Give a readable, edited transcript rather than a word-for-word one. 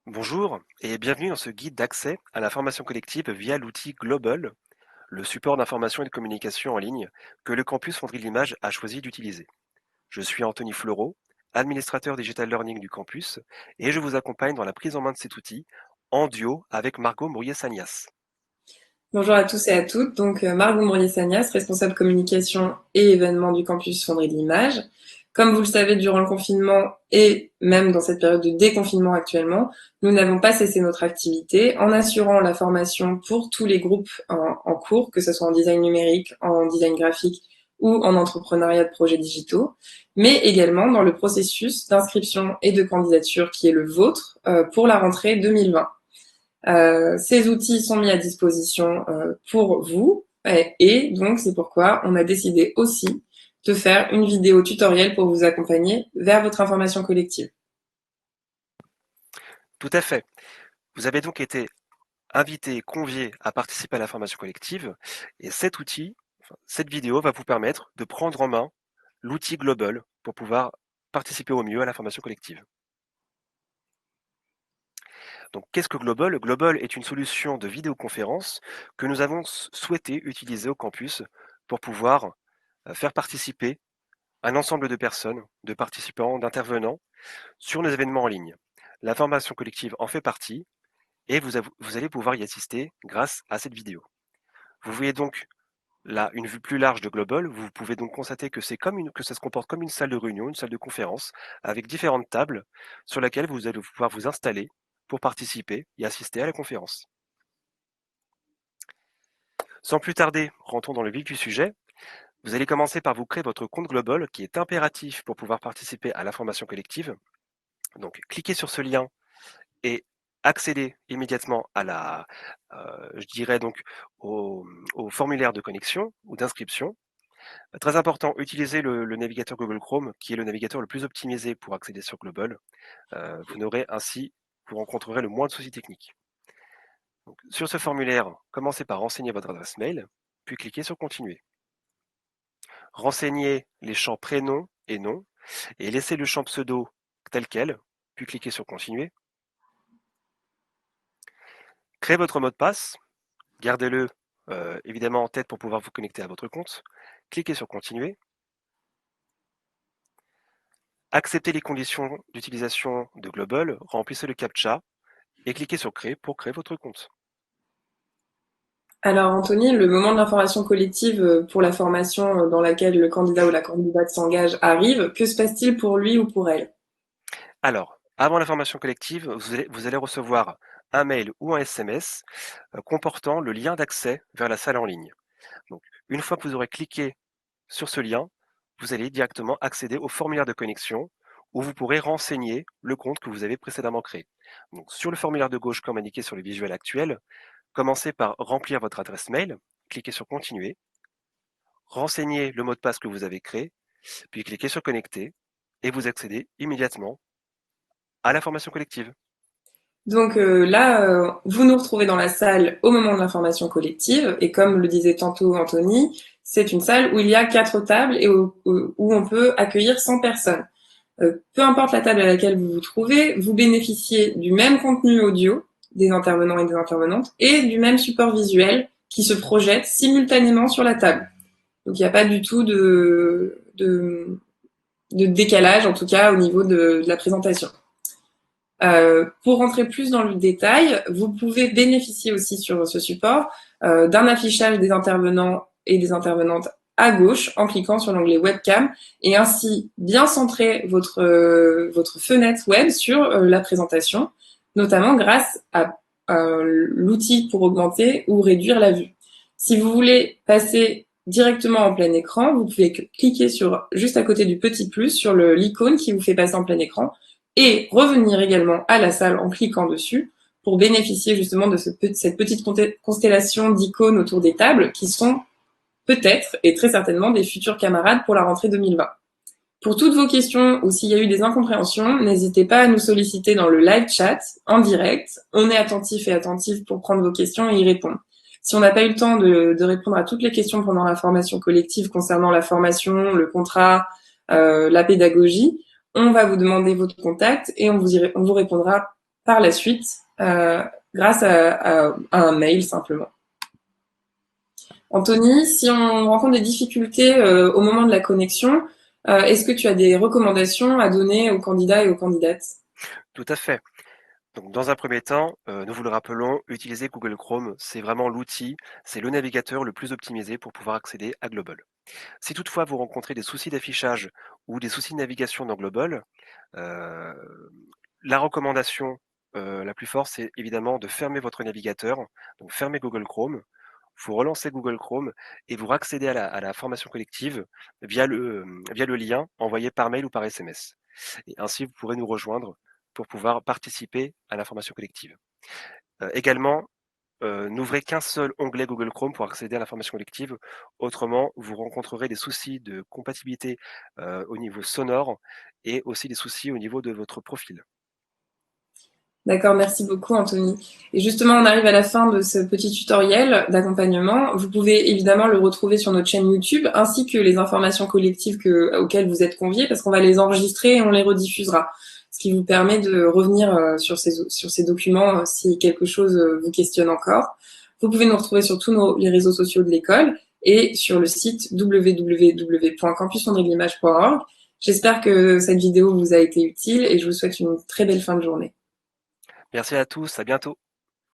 Bonjour et bienvenue dans ce guide d'accès à la formation collective via l'outil Global, le support d'information et de communication en ligne que le campus Fonderie-Limoges a choisi d'utiliser. Je suis Anthony Fleureau, administrateur digital learning du campus, et je vous accompagne dans la prise en main de cet outil en duo avec Margot Mourier-Sagnas. Bonjour à tous et à toutes. Margot Mourier-Sagnas, responsable communication et événements du campus Fonderie de l'Image. Comme vous le savez, durant le confinement et même dans cette période de déconfinement actuellement, nous n'avons pas cessé notre activité en assurant la formation pour tous les groupes en cours, que ce soit en design numérique, en design graphique ou en entrepreneuriat de projets digitaux, mais également dans le processus d'inscription et de candidature qui est le vôtre pour la rentrée 2020. Ces outils sont mis à disposition pour vous et donc c'est pourquoi on a décidé aussi de faire une vidéo tutoriel pour vous accompagner vers votre information collective. Tout à fait. Vous avez donc été invité et convié à participer à la formation collective et cet outil, cette vidéo va vous permettre de prendre en main l'outil Global pour pouvoir participer au mieux à la formation collective. Donc, qu'est-ce que Global? Global est une solution de vidéoconférence que nous avons souhaité utiliser au campus pour pouvoir faire participer un ensemble de personnes, de participants, d'intervenants sur nos événements en ligne. La formation collective en fait partie et vous allez pouvoir y assister grâce à cette vidéo. Vous voyez donc là une vue plus large de Global. Vous pouvez donc constater que que ça se comporte comme une salle de réunion, une salle de conférence avec différentes tables sur laquelle vous allez pouvoir vous installer pour participer et assister à la conférence. Sans plus tarder, rentrons dans le vif du sujet. Vous allez commencer par vous créer votre compte Global qui est impératif pour pouvoir participer à la formation collective. Donc, cliquez sur ce lien et accédez immédiatement à je dirais donc au formulaire de connexion ou d'inscription. Très important, utilisez le navigateur Google Chrome qui est le navigateur le plus optimisé pour accéder sur Global. Vous rencontrerez le moins de soucis techniques. Donc, sur ce formulaire, commencez par renseigner votre adresse mail, puis cliquez sur Continuer. Renseignez les champs prénom et nom et laissez le champ pseudo tel quel, puis cliquez sur Continuer. Créez votre mot de passe, gardez-le évidemment en tête pour pouvoir vous connecter à votre compte. Cliquez sur Continuer. Acceptez les conditions d'utilisation de Global, remplissez le CAPTCHA et cliquez sur Créer pour créer votre compte. Alors Anthony, le moment de l'information collective pour la formation dans laquelle le candidat ou la candidate s'engage arrive, que se passe-t-il pour lui ou pour elle? Alors, avant la formation collective, vous allez recevoir un mail ou un SMS comportant le lien d'accès vers la salle en ligne. Donc, une fois que vous aurez cliqué sur ce lien, vous allez directement accéder au formulaire de connexion où vous pourrez renseigner le compte que vous avez précédemment créé. Donc, sur le formulaire de gauche, comme indiqué sur le visuel actuel, commencez par remplir votre adresse mail, cliquez sur Continuer, renseignez le mot de passe que vous avez créé, puis cliquez sur Connecter et vous accédez immédiatement à la formation collective. Vous nous retrouvez dans la salle au moment de l'information collective, et comme le disait tantôt Anthony, c'est une salle où il y a 4 tables et où on peut accueillir 100 personnes. Peu importe la table à laquelle vous vous trouvez, vous bénéficiez du même contenu audio des intervenants et des intervenantes et du même support visuel qui se projette simultanément sur la table. Donc il n'y a pas du tout de décalage, en tout cas au niveau de la présentation. Pour rentrer plus dans le détail, vous pouvez bénéficier aussi sur ce support d'un affichage des intervenants et des intervenantes à gauche en cliquant sur l'onglet webcam et ainsi bien centrer votre fenêtre web sur la présentation, notamment grâce à l'outil pour augmenter ou réduire la vue. Si vous voulez passer directement en plein écran, vous pouvez cliquer sur juste à côté du petit plus sur l'icône qui vous fait passer en plein écran et revenir également à la salle en cliquant dessus pour bénéficier justement de cette petite constellation d'icônes autour des tables qui sont peut-être et très certainement des futurs camarades pour la rentrée 2020. Pour toutes vos questions ou s'il y a eu des incompréhensions, n'hésitez pas à nous solliciter dans le live chat en direct. On est attentif et attentif pour prendre vos questions et y répondre. Si on n'a pas eu le temps de répondre à toutes les questions pendant la formation collective concernant la formation, le contrat, la pédagogie, on va vous demander votre contact et on vous répondra par la suite grâce à un mail simplement. Anthony, si on rencontre des difficultés au moment de la connexion, est-ce que tu as des recommandations à donner aux candidats et aux candidates? Tout à fait. Donc, dans un premier temps, nous vous le rappelons, utiliser Google Chrome, c'est vraiment l'outil, c'est le navigateur le plus optimisé pour pouvoir accéder à Global. Si toutefois vous rencontrez des soucis d'affichage ou des soucis de navigation dans Global, euh, la recommandation la plus forte, c'est évidemment de fermer votre navigateur, donc fermer Google Chrome, vous relancez Google Chrome et vous accédez à la formation collective via le lien envoyé par mail ou par SMS. Et ainsi, vous pourrez nous rejoindre pour pouvoir participer à la formation collective. Également, n'ouvrez qu'un seul onglet Google Chrome pour accéder à l'information collective. Autrement, vous rencontrerez des soucis de compatibilité au niveau sonore et aussi des soucis au niveau de votre profil. D'accord, merci beaucoup Anthony. Et justement, on arrive à la fin de ce petit tutoriel d'accompagnement. Vous pouvez évidemment le retrouver sur notre chaîne YouTube, ainsi que les informations collectives auxquelles vous êtes conviés, parce qu'on va les enregistrer et on les rediffusera. Ce qui vous permet de revenir sur ces documents si quelque chose vous questionne encore. Vous pouvez nous retrouver sur tous les réseaux sociaux de l'école et sur le site www.campusandrelimage.org. J'espère que cette vidéo vous a été utile et je vous souhaite une très belle fin de journée. Merci à tous, à bientôt.